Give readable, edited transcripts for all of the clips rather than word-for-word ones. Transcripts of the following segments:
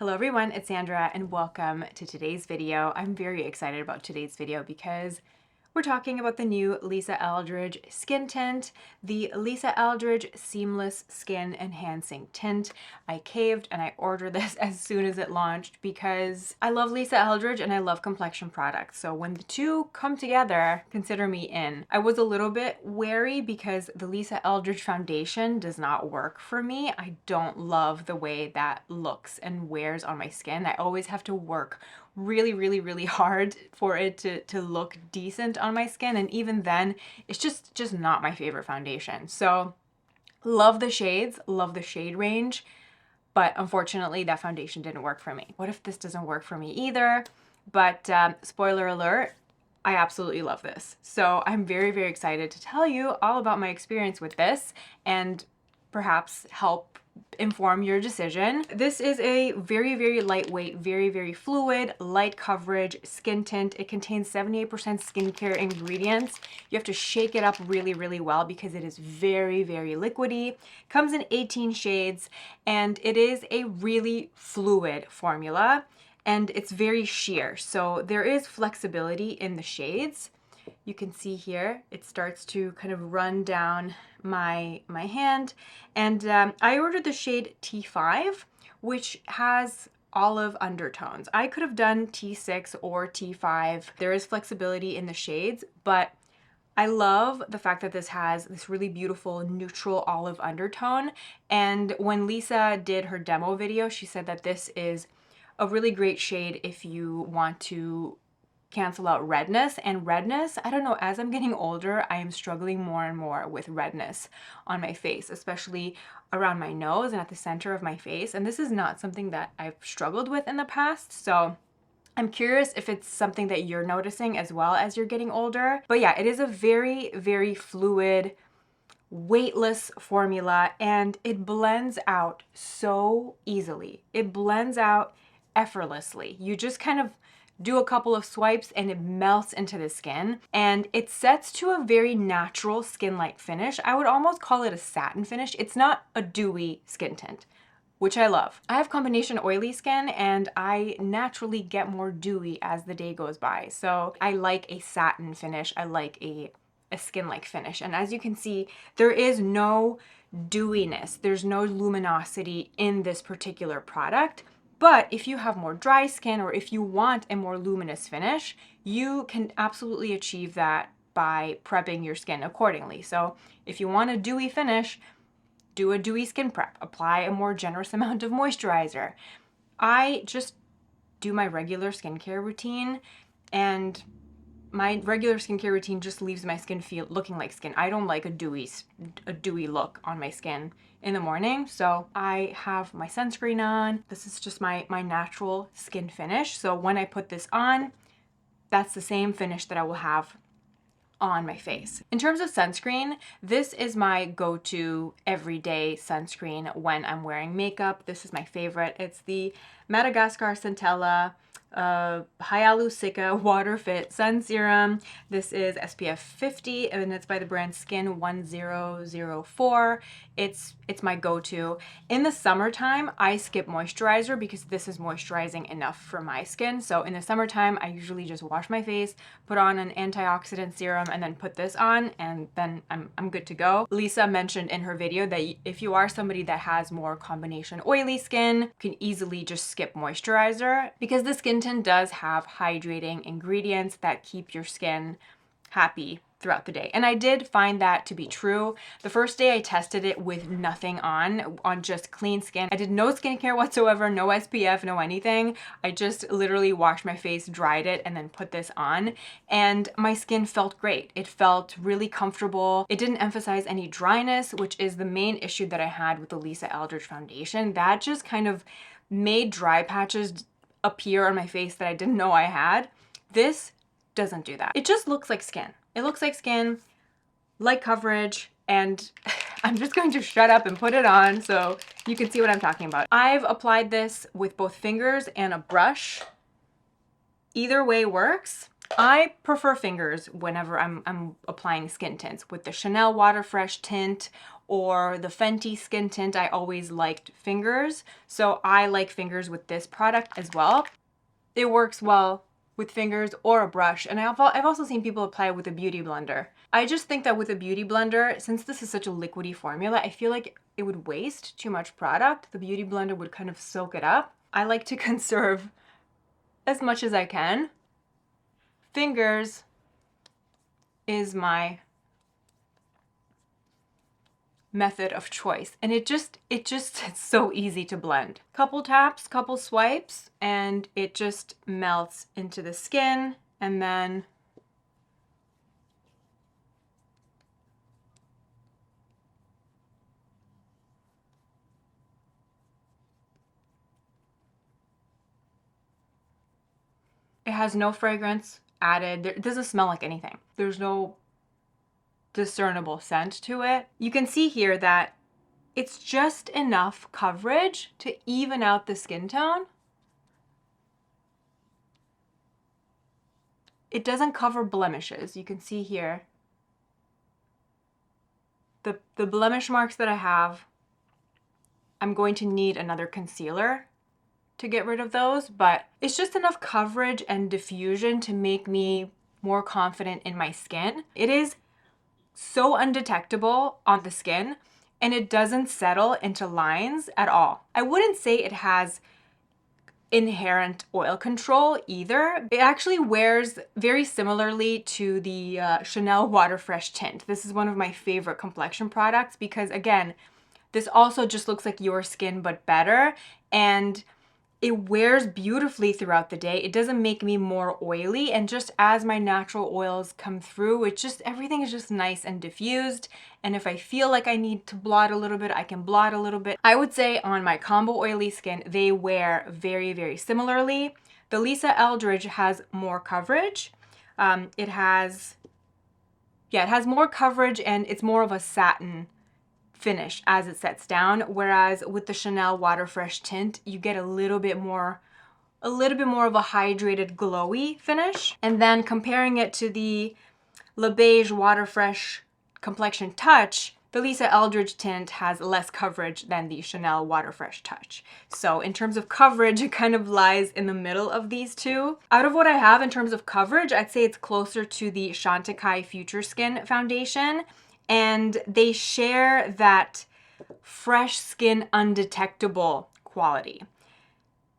Hello everyone, it's Sandra and welcome to today's video. I'm very excited about today's video because we're talking about the new Lisa Eldridge skin tint, the Lisa Eldridge Seamless Skin Enhancing Tint. I caved and I ordered this as soon as it launched because I love Lisa Eldridge and I love complexion products. So when the two come together, consider me in. I was a little bit wary because the Lisa Eldridge foundation does not work for me. I don't love the way that looks and wears on my skin. I always have to work really hard for it to look decent on my skin, and even then it's just not my favorite foundation. So love the shades, love the shade range, but unfortunately that foundation didn't work for me. What if this doesn't work for me either? But spoiler alert, I absolutely love this. So I'm very excited to tell you all about my experience with this and perhaps help inform your decision. This is a very lightweight, very fluid, light coverage skin tint. It contains 78% skincare ingredients. You have to shake it up really well because it is very liquidy. Comes in 18 shades and it is a really fluid formula and it's very sheer. So there is flexibility in the shades. You can see here, it starts to kind of run down my hand. And I ordered the shade T5, which has olive undertones. I could have done T6 or T5. There is flexibility in the shades, but I love the fact that this has this really beautiful neutral olive undertone. And when Lisa did her demo video, she said that this is a really great shade if you want to cancel out redness. And redness, I don't know, as I'm getting older, I am struggling more and more with redness on my face, especially around my nose and at the center of my face. And this is not something that I've struggled with in the past. So I'm curious if it's something that you're noticing as well as you're getting older. But yeah, it is a very fluid, weightless formula and it blends out so easily. It blends out effortlessly. You just kind of do a couple of swipes and it melts into the skin and it sets to a very natural skin-like finish. I would almost call it a satin finish. It's not a dewy skin tint, which I love. I have combination oily skin and I naturally get more dewy as the day goes by. So I like a satin finish. I like a skin-like finish. And as you can see, there is no dewiness. There's no luminosity in this particular product. But if you have more dry skin or if you want a more luminous finish, you can absolutely achieve that by prepping your skin accordingly. So if you want a dewy finish, do a dewy skin prep. Apply a more generous amount of moisturizer. I just do my regular skincare routine and my regular skincare routine just leaves my skin looking like skin. I don't like a dewy look on my skin in the morning. So I have my sunscreen on. This is just my natural skin finish. So when I put this on, that's the same finish that I will have on my face. In terms of sunscreen, this is my go-to everyday sunscreen when I'm wearing makeup. This is my favorite. It's the Madagascar Centella Hyaluronic Water Fit Sun Serum. This is SPF 50 and it's by the brand Skin 1004. It's my go-to. In the summertime, I skip moisturizer because this is moisturizing enough for my skin. So in the summertime, I usually just wash my face, put on an antioxidant serum, and then put this on, and then I'm good to go. Lisa mentioned in her video that if you are somebody that has more combination oily skin, you can easily just skip moisturizer because the skin tint does have hydrating ingredients that keep your skin happy throughout the day. And I did find that to be true. The first day I tested it with nothing on just clean skin. I did no skincare whatsoever, no SPF, no anything. I just literally washed my face, dried it, and then put this on. And my skin felt great. It felt really comfortable. It didn't emphasize any dryness, which is the main issue that I had with the Lisa Eldridge foundation. That just kind of made dry patches appear on my face that I didn't know I had. This doesn't do that. It just looks like skin. It looks like skin, light coverage, and I'm just going to shut up and put it on so you can see what I'm talking about. I've applied this with both fingers and a brush. Either way works. I prefer fingers whenever I'm applying skin tints with the Chanel Water Fresh tint or the Fenty skin tint. I always liked fingers, so I like fingers with this product as well. It works well with fingers or a brush, and I've also seen people apply it with a beauty blender. I just think that with a beauty blender, since this is such a liquidy formula, I feel like it would waste too much product. The beauty blender would kind of soak it up. I like to conserve as much as I can. Fingers is my method of choice, and it's so easy to blend. Couple taps, couple swipes, and it just melts into the skin, and then it has no fragrance added. It doesn't smell like anything. There's no discernible scent to it. You can see here that it's just enough coverage to even out the skin tone. It doesn't cover blemishes. You can see here the blemish marks that I have. I'm going to need another concealer to get rid of those, but it's just enough coverage and diffusion to make me more confident in my skin. It is so undetectable on the skin, and it doesn't settle into lines at all. I wouldn't say it has inherent oil control either. It actually wears very similarly to the Chanel Water Fresh tint. This is one of my favorite complexion products because, again, this also just looks like your skin but better, and it wears beautifully throughout the day. It doesn't make me more oily, and just as my natural oils come through, everything is just nice and diffused. And if I feel like I need to blot a little bit, I can blot a little bit. I would say on my combo oily skin, they wear very, very similarly. The Lisa Eldridge has more coverage. It has more coverage, and it's more of a satin finish as it sets down, whereas with the Chanel Water Fresh tint, you get a little bit more of a hydrated, glowy finish. And then comparing it to the Le Beige Water Fresh Complexion Touch, the Lisa Eldridge tint has less coverage than the Chanel Water Fresh Touch. So in terms of coverage, it kind of lies in the middle of these two. Out of what I have in terms of coverage, I'd say it's closer to the Chantecaille Future Skin foundation, and they share that fresh skin undetectable quality.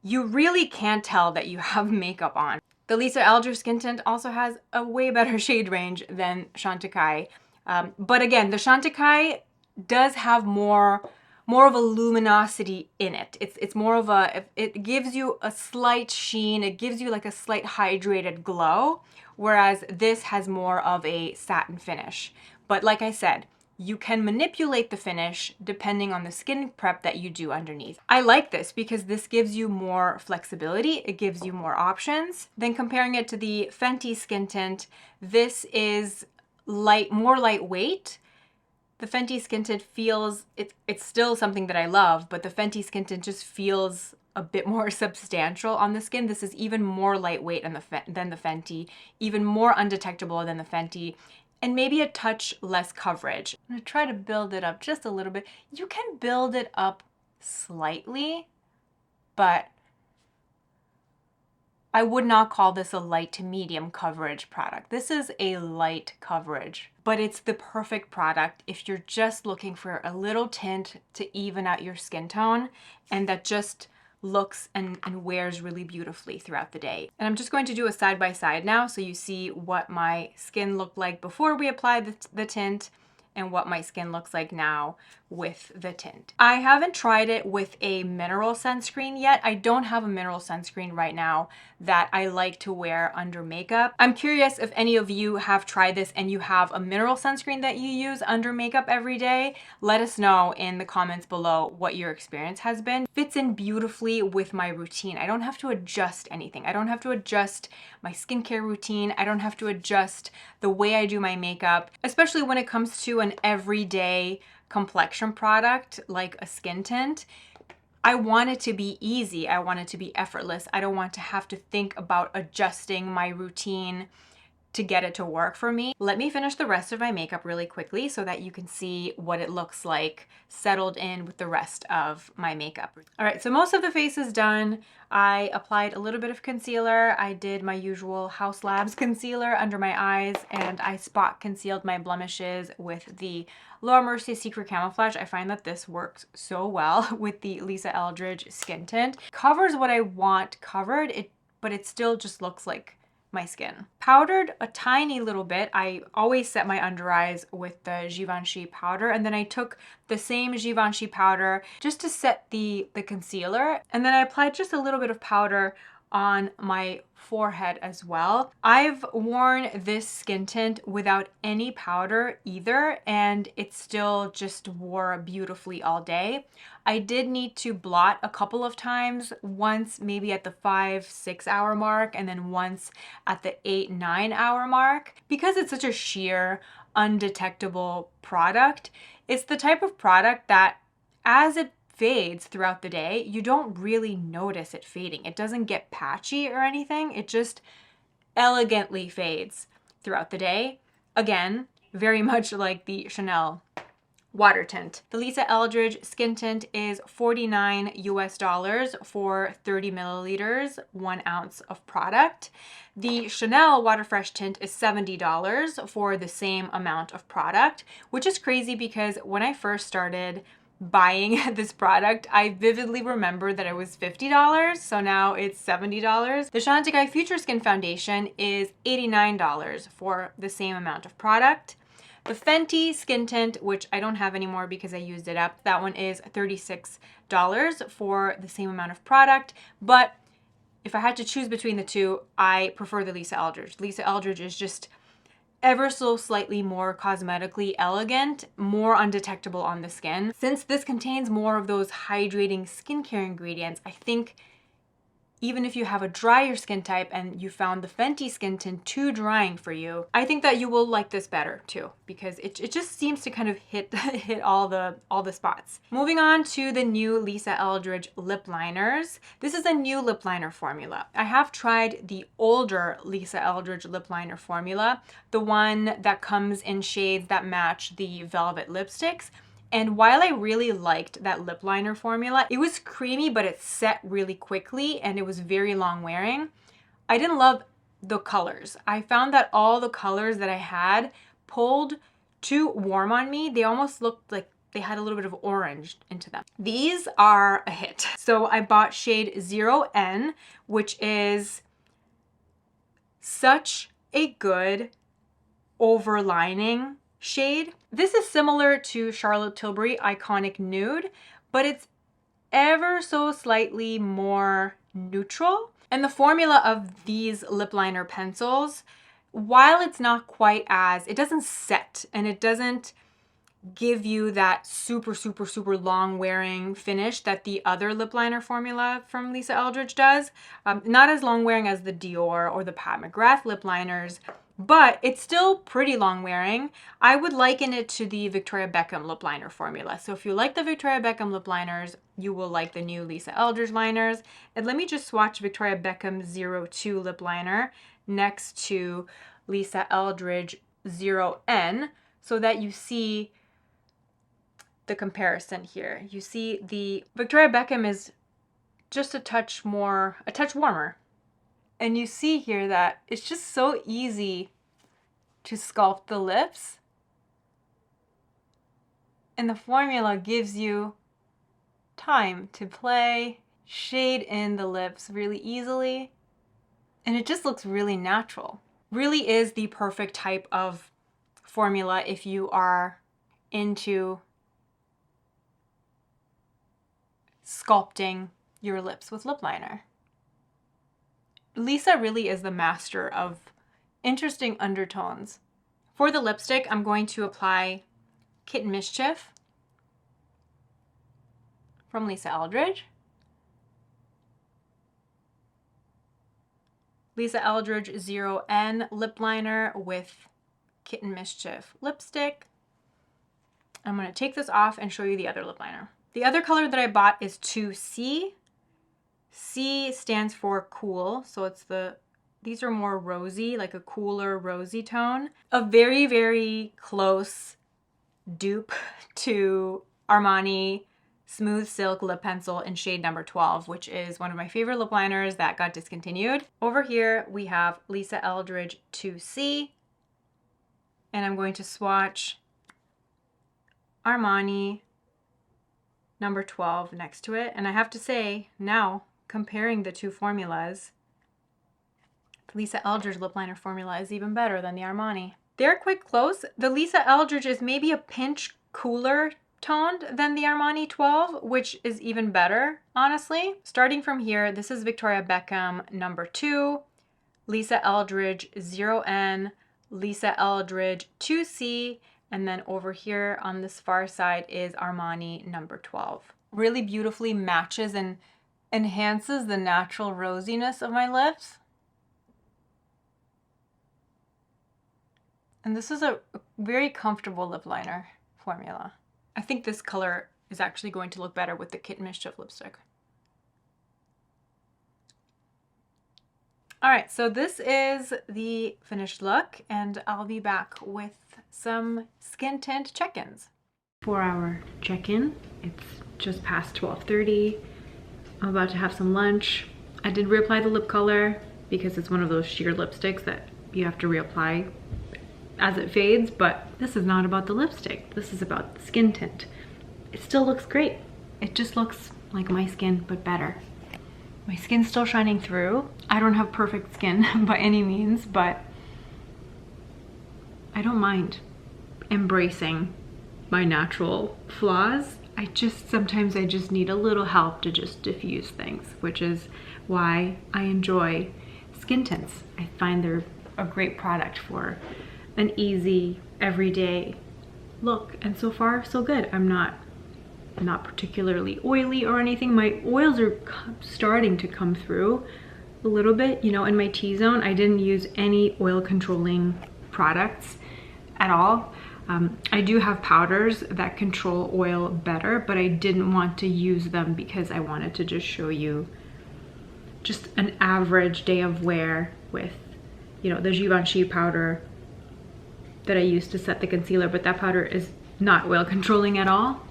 You really can't tell that you have makeup on. The Lisa Eldridge skin tint also has a way better shade range than Chantecaille. But again, the Chantecaille does have more of a luminosity in it. It's more of it gives you a slight sheen, it gives you like a slight hydrated glow, whereas this has more of a satin finish. But like I said, you can manipulate the finish depending on the skin prep that you do underneath. I like this because this gives you more flexibility, it gives you more options. Then comparing it to the Fenty skin tint, this is more lightweight. The Fenty skin tint feels, it's still something that I love, but the Fenty skin tint just feels a bit more substantial on the skin. This is even more lightweight than the Fenty, even more undetectable than the Fenty, and maybe a touch less coverage. I'm gonna try to build it up just a little bit. You can build it up slightly, but I would not call this a light to medium coverage product. This is a light coverage, but it's the perfect product if you're just looking for a little tint to even out your skin tone, and that just looks and wears really beautifully throughout the day. And I'm just going to do a side by side now so you see what my skin looked like before we applied the tint and what my skin looks like now with the tint. I haven't tried it with a mineral sunscreen yet. I don't have a mineral sunscreen right now that I like to wear under makeup. I'm curious if any of you have tried this and you have a mineral sunscreen that you use under makeup every day. Let us know in the comments below what your experience has been. Fits in beautifully with my routine. I don't have to adjust anything. I don't have to adjust my skincare routine. I don't have to adjust the way I do my makeup, especially when it comes to an everyday complexion product like a skin tint. I want it to be easy. I want it to be effortless. I don't want to have to think about adjusting my routine to get it to work for me. Let me finish the rest of my makeup really quickly so that you can see what it looks like settled in with the rest of my makeup. All right, so most of the face is done. I applied a little bit of concealer. I did my usual House Labs concealer under my eyes, and I spot concealed my blemishes with the Laura Mercier Secret Camouflage. I find that this works so well with the Lisa Eldridge Skin Tint. Covers what I want covered, but it still just looks like my skin. Powdered a tiny little bit. I always set my under eyes with the Givenchy powder, and then I took the same Givenchy powder just to set the concealer, and then I applied just a little bit of powder on my forehead as well. I've worn this skin tint without any powder either, and it still just wore beautifully all day. I did need to blot a couple of times, once maybe at the 5-6 hour mark, and then once at the 8-9 hour mark. Because it's such a sheer, undetectable product, it's the type of product that as it fades throughout the day, you don't really notice it fading. It doesn't get patchy or anything. It just elegantly fades throughout the day. Again, very much like the Chanel water tint. The Lisa Eldridge Skin Tint is $49 US for 30 milliliters, 1 ounce of product. The Chanel Water Fresh Tint is $70 for the same amount of product, which is crazy because when I first started buying this product, I vividly remember that it was $50, so now it's $70. The Chantecaille Future Skin Foundation is $89 for the same amount of product. The Fenty Skin Tint, which I don't have anymore because I used it up, that one is $36 for the same amount of product. But if I had to choose between the two, I prefer the Lisa Eldridge. Lisa Eldridge is just ever so slightly more cosmetically elegant, more undetectable on the skin. Since this contains more of those hydrating skincare ingredients, I think even if you have a drier skin type and you found the Fenty Skin Tint too drying for you, I think that you will like this better too, because it just seems to kind of hit all the spots. Moving on to the new Lisa Eldridge lip liners. This is a new lip liner formula. I have tried the older Lisa Eldridge lip liner formula, the one that comes in shades that match the velvet lipsticks. And while I really liked that lip liner formula, it was creamy, but it set really quickly and it was very long wearing. I didn't love the colors. I found that all the colors that I had pulled too warm on me. They almost looked like they had a little bit of orange into them. These are a hit. So I bought shade 0N, which is such a good overlining shade. This is similar to Charlotte Tilbury Iconic Nude, but it's ever so slightly more neutral. And the formula of these lip liner pencils, while it's not quite as, it doesn't set and it doesn't give you that super long wearing finish that the other lip liner formula from Lisa Eldridge does. Not as long wearing as the Dior or the Pat McGrath lip liners, but it's still pretty long wearing. I would liken it to the Victoria Beckham lip liner formula. So if you like the Victoria Beckham lip liners, you will like the new Lisa Eldridge liners. And let me just swatch Victoria Beckham 02 lip liner next to Lisa Eldridge 0N so that you see the comparison here. You see the Victoria Beckham is just a touch warmer. And you see here that it's just so easy to sculpt the lips. And the formula gives you time to play, shade in the lips really easily. And it just looks really natural. Really is the perfect type of formula if you are into sculpting your lips with lip liner. Lisa really is the master of interesting undertones. For the lipstick, I'm going to apply Kitten Mischief from Lisa Eldridge. Lisa Eldridge 0N lip liner with Kitten Mischief lipstick. I'm going to take this off and show you the other lip liner. The other color that I bought is 2C. C stands for cool, so it's the These are more rosy, like a cooler rosy tone. A very, very close dupe to Armani Smooth Silk Lip Pencil in shade number 12, which is one of my favorite lip liners that got discontinued. Over here, we have Lisa Eldridge 2C, and I'm going to swatch Armani number 12 next to it. And I have to say, now, comparing the two formulas, the Lisa Eldridge lip liner formula is even better than the Armani. They're quite close. The Lisa Eldridge is maybe a pinch cooler toned than the Armani 12, which is even better, honestly. Starting from here, this is Victoria Beckham number 2, Lisa Eldridge 0N, Lisa Eldridge 2C, and then over here on this far side is Armani number 12. Really beautifully matches and enhances the natural rosiness of my lips. And this is a very comfortable lip liner formula. I think this color is actually going to look better with the Kit Mischief lipstick. All right, so this is the finished look, and I'll be back with some skin tint check-ins. 4-hour check-in. It's just past 12:30. I'm about to have some lunch. I did reapply the lip color because it's one of those sheer lipsticks that you have to reapply as it fades, but this is not about the lipstick. This is about the skin tint. It still looks great. It just looks like my skin, but better. My skin's still shining through. I don't have perfect skin by any means, but I don't mind embracing my natural flaws. Sometimes I just need a little help to just diffuse things, which is why I enjoy skin tints. I find they're a great product for an easy, everyday look, and so far, so good. I'm not particularly oily or anything. My oils are starting to come through a little bit. You know, in my T-zone, I didn't use any oil controlling products at all. I do have powders that control oil better, but I didn't want to use them because I wanted to just show you just an average day of wear with, you know, the Givenchy powder that I used to set the concealer, but that powder is not oil controlling at all.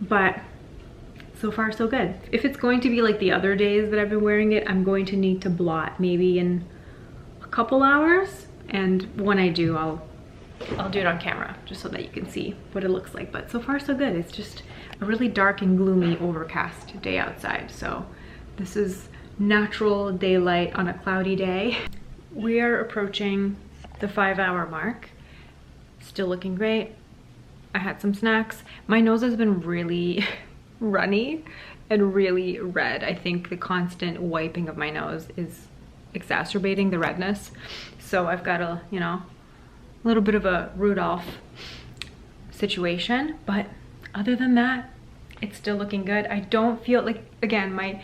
But so far so good. If it's going to be like the other days that I've been wearing it, I'm going to need to blot maybe in a couple hours, and when I do, I'll do it on camera just so that you can see what it looks like. But so far so good. It's just a really dark and gloomy overcast day outside, so this is natural daylight on a cloudy day. We are approaching the 5-hour mark. Still looking great. I had some snacks. My nose has been really runny and really red. I think the constant wiping of my nose is exacerbating the redness. So I've got a, you know, a little bit of a Rudolph situation, but other than that, it's still looking good. I don't feel like, again, my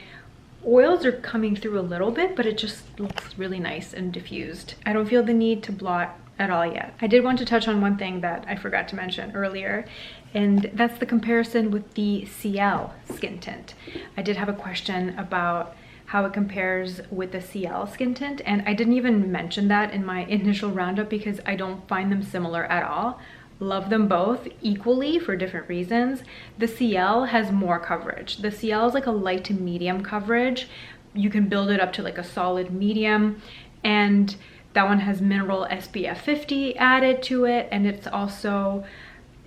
oils are coming through a little bit, but it just looks really nice and diffused. I don't feel the need to blot at all yet. I did want to touch on one thing that I forgot to mention earlier, and that's the comparison with the Ciele skin tint. I did have a question about how it compares with the Ciele skin tint, and I didn't even mention that in my initial roundup because I don't find them similar at all. Love them both equally for different reasons. The Ciele has more coverage. The Ciele is like a light to medium coverage. You can build it up to like a solid medium, and that one has mineral SPF 50 added to it, and it's also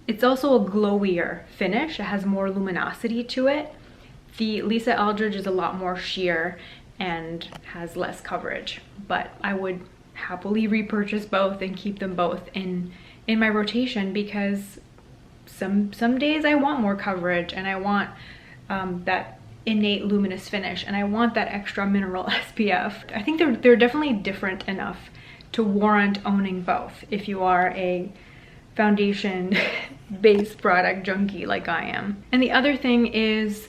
a glowier finish. It has more luminosity to it. The Lisa Eldridge is a lot more sheer and has less coverage, but I would happily repurchase both and keep them both in my rotation because some days I want more coverage and I want that innate luminous finish, and I want that extra mineral SPF. I think they're definitely different enough to warrant owning both if you are a foundation base product junkie like I am. And the other thing is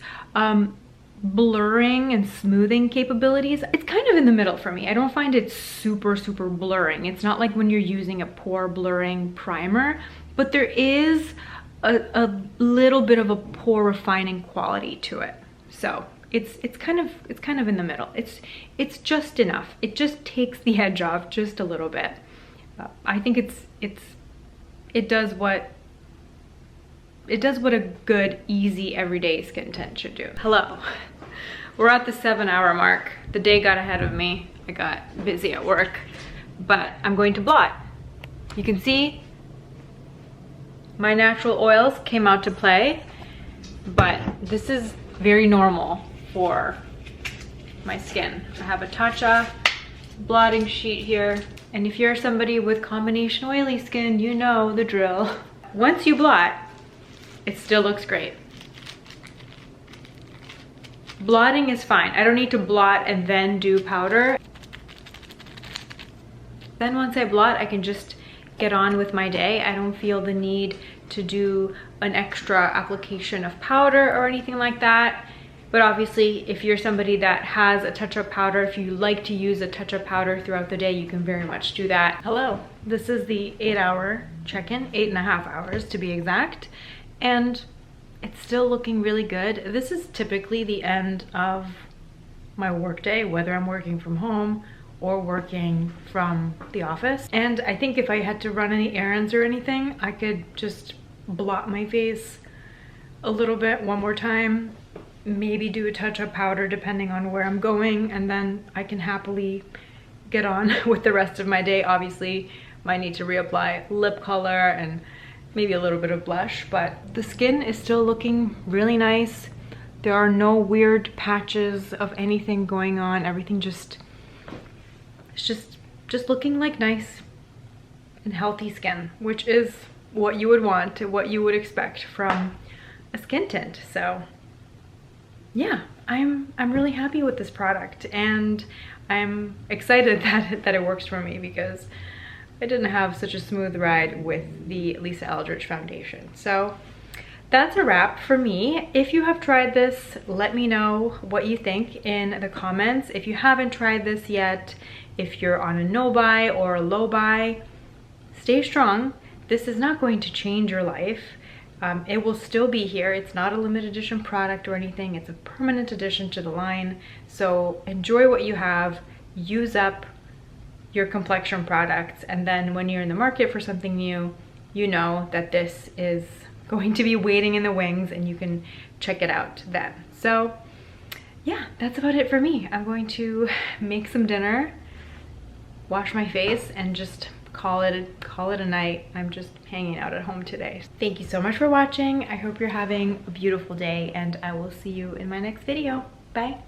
blurring and smoothing capabilities. It's kind of in the middle for me. I don't find it super blurring. It's not like when you're using a pore blurring primer, but there is a little bit of a pore refining quality to it. So It's kind of in the middle. It's just enough. It just takes the edge off just a little bit. I think it does what a good, easy, everyday skin tint should do. Hello. We're at the 7-hour mark. The day got ahead of me. I got busy at work, but I'm going to blot. You can see my natural oils came out to play, but this is very normal for my skin. I have a Tatcha blotting sheet here, and if you're somebody with combination oily skin, you know the drill. Once you blot, it still looks great. Blotting is fine. I don't need to blot and then do powder. Then once I blot, I can just get on with my day. I don't feel the need to do an extra application of powder or anything like that. But obviously, if you're somebody that has a touch-up powder, if you like to use a touch-up powder throughout the day, you can very much do that. Hello, this is the 8-hour check-in, 8.5 hours to be exact. And it's still looking really good. This is typically the end of my workday, whether I'm working from home or working from the office. And I think if I had to run any errands or anything, I could just blot my face a little bit one more time, maybe do a touch-up powder depending on where I'm going, and then I can happily get on with the rest of my day. Obviously, might need to reapply lip color and maybe a little bit of blush, but the skin is still looking really nice. There are no weird patches of anything going on. Everything it's just looking like nice and healthy skin, which is what you would want, what you would expect from a skin tint. So yeah, I'm really happy with this product, and I'm excited that it works for me, because I didn't have such a smooth ride with the Lisa Eldridge foundation. So that's a wrap for me. If you have tried this, let me know what you think in the comments. If you haven't tried this yet, if you're on a no buy or a low buy, stay strong. This is not going to change your life. It will still be here. It's not a limited edition product or anything. It's a permanent addition to the line. So enjoy what you have, use up your complexion products, and then when you're in the market for something new, you know that this is going to be waiting in the wings and you can check it out then. So yeah, that's about it for me. I'm going to make some dinner, wash my face, and just call it a night. I'm just hanging out at home today. Thank you so much for watching. I hope you're having a beautiful day, and I will see you in my next video. Bye.